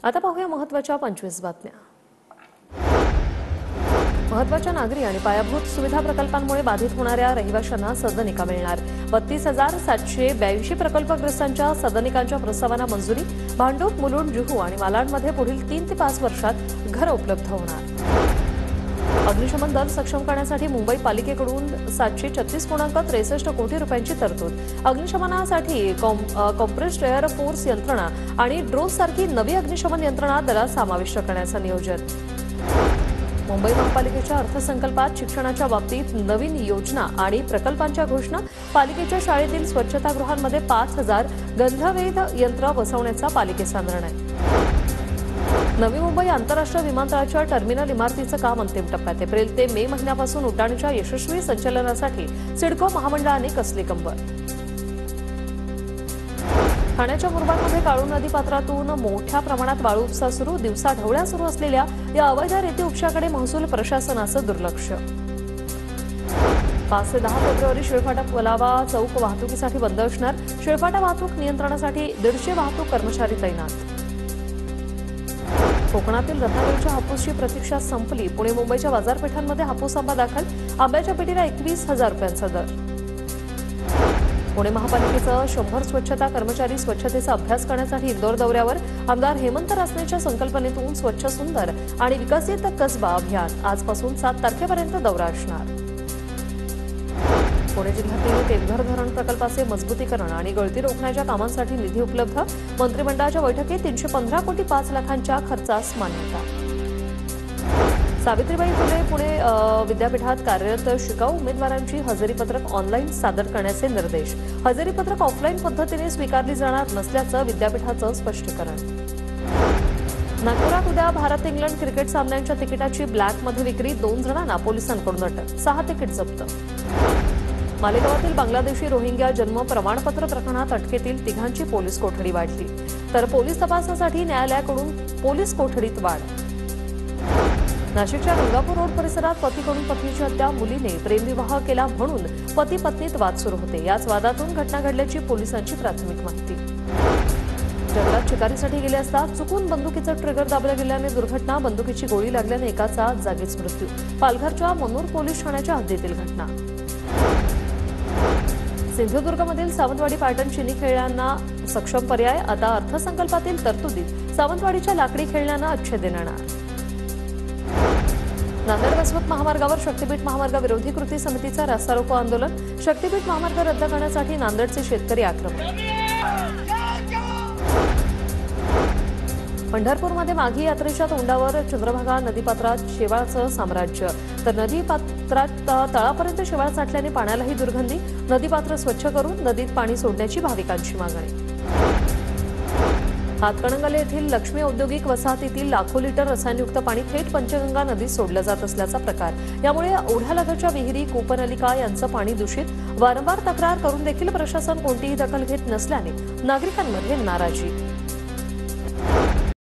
आता पाहूया महत्त्वाच्या 25 बातम्या। महत्त्वाच्या नागरी आणि पायाभूत सुविधा प्रकल्पांमुळे बाधित होणाऱ्या रहिवाशांना सदनिका मिळणार। 32,782 प्रकल्पग्रस्तांच्या सदनिकांच्या प्रस्तावांना मंजुरी। भांडूप, मुलुंड, जुहू आणि मालाडमध्ये पुढील 3 ते 5 वर्षात घर उपलब्ध होणार। अग्निशमन दल सक्षम करण्यासाठी मुंबई पालिकेकडून 736.63 कोटी रुपयांची तरतूद। अग्निशमनासाठी कॉम्प्रेस्ड एअर फोर्स यंत्रणा आणि ड्रोनसारखी नवी अग्निशमन यंत्रणा दलात समाविष्ट करण्याचं नियोजन। मुंबई महापालिकेच्या अर्थसंकल्पात शिक्षणाच्या बाबतीत नवीन योजना आणि प्रकल्पांच्या घोषणा। पालिकेच्या शाळेतील स्वच्छतागृहांमध्ये 5,000 गंधवेध यंत्र बसवण्याचा पालिकेचा निर्णय। नवी मुंबई आंतरराष्ट्रीय विमानतळाच्या टर्मिनल इमारतीचं काम अंतिम टप्प्यात। एप्रिल ते मे महिन्यापासून उड्डाणाच्या यशस्वी संचालनासाठी सिडको महामंडळाने कसली कंबर। ठाण्याच्या मुरबाडमध्ये काळू नदीपात्रातून मोठ्या प्रमाणात वाळू उपसा सुरू। दिवसा ढवळ्या सुरू असलेल्या या अवैध रेती उपशाकडे महसूल प्रशासनाचं दुर्लक्ष। 5 ते 10 फेब्रुवारी शिळफाटा पुलावा चौक वाहतुकीसाठी बंद असणार। शिळफाटा वाहतूक नियंत्रणासाठी 150 वाहतूक कर्मचारी तैनात। कोकणातील रत्नागिरीच्या हापूसची प्रतीक्षा संपली। पुणे मुंबईच्या बाजारपेठांमध्ये हापूस आंबा दाखल। आंब्याच्या पेटीला 21,000 रुपयांचा दर। पुणे महापालिकेचं 100 स्वच्छता कर्मचारी स्वच्छतेचा अभ्यास करण्यासाठी इंदोर दौऱ्यावर। आमदार हेमंत रासनेच्या संकल्पनेतून स्वच्छ सुंदर आणि विकसित कसबा अभियान आजपासून 7 तारखेपर्यंत दौरा असणार। पुणे जिल्ह्यातील देवघर धरण प्रकल्पाचे मजबूतीकरण आणि गळती रोखण्याच्या कामांसाठी निधी उपलब्ध। मंत्रिमंडळाच्या बैठकीत 315 कोटी 5 लाखांच्या खर्चास मान्यता। सावित्रीबाई फुले पुणे विद्यापीठात कार्यरत शिकाऊ उमेदवारांची हजेरीपत्रक ऑनलाईन सादर करण्याचे निर्देश। हजेरीपत्रक ऑफलाईन पद्धतीने स्वीकारली जाणार नसल्याचं विद्यापीठाचं स्पष्टीकरण। नागपुरात उद्या भारत इंग्लंड क्रिकेट सामन्यांच्या तिकिटाची ब्लॅकमध्ये विक्री। 2 जणांना पोलिसांकडून अटक। 6 तिकीट जप्त। मालेगावातील बांगलादेशी रोहिंग्या जन्म प्रमाणपत्र प्रकरणात अटकेतील 3घांची पोलीस कोठडी वाढली। तर पोलीस तपासासाठी न्यायालयाकडून पोलीस कोठडीत वाढ। नाशिकच्या गंगापूर रोड परिसरात पतीकडून पत्नीची हत्या। मुलीने प्रेमविवाह केला म्हणून पती पत्नीत वाद सुरू होते। याच वादातून घटना घडल्याची पोलिसांची प्राथमिक माहिती। जंगलात शिकारीसाठी गेले असता चुकून बंदुकीचं ट्रिगर दाबलं गेल्याने दुर्घटना। बंदुकीची गोळी लागल्याने एकाचा जागीच मृत्यू। पालघरच्या मनोर पोलीस ठाण्याच्या हद्दीतील घटना। सिंधुदुर्गमधील सावंतवाडी पॅटर्न चिनी खेळण्यांना सक्षम पर्याय। आता अर्थसंकल्पातील तरतुदीत सावंतवाडीच्या लाकडी खेळण्यांना अच्छे देणार। नांदेड वसमत महामार्गावर शक्तीपीठ महामार्गाविरोधी कृती समितीचा रास्ता रोको आंदोलन। शक्तीपीठ महामार्ग रद्द करण्यासाठी नांदेडचे शेतकरी आक्रमक। पंढरपूरमध्ये माघी यात्रेच्या तोंडावर चंद्रभागा नदीपात्रात शेवाळाचं साम्राज्य। तर नदीपात्रात तळापर्यंत शेवाळ साठल्याने पाण्यालाही दुर्गंधी। नदीपात्र स्वच्छ करून नदीत पाणी सोडण्याची भाविकांची मागणी। हातकणंगले येथील लक्ष्मी औद्योगिक वसाहतीतील लाखो लिटर रसायनयुक्त पाणी थेट पंचगंगा नदीत सोडलं जात असल्याचा प्रकार। यामुळे ओढ्यालगतच्या विहिरी, कूपनलिका यांचं पाणी दूषित। वारंवार तक्रार करून देखील प्रशासन कोणतीही दखल घेत नसल्याने नागरिकांमध्ये नाराजी।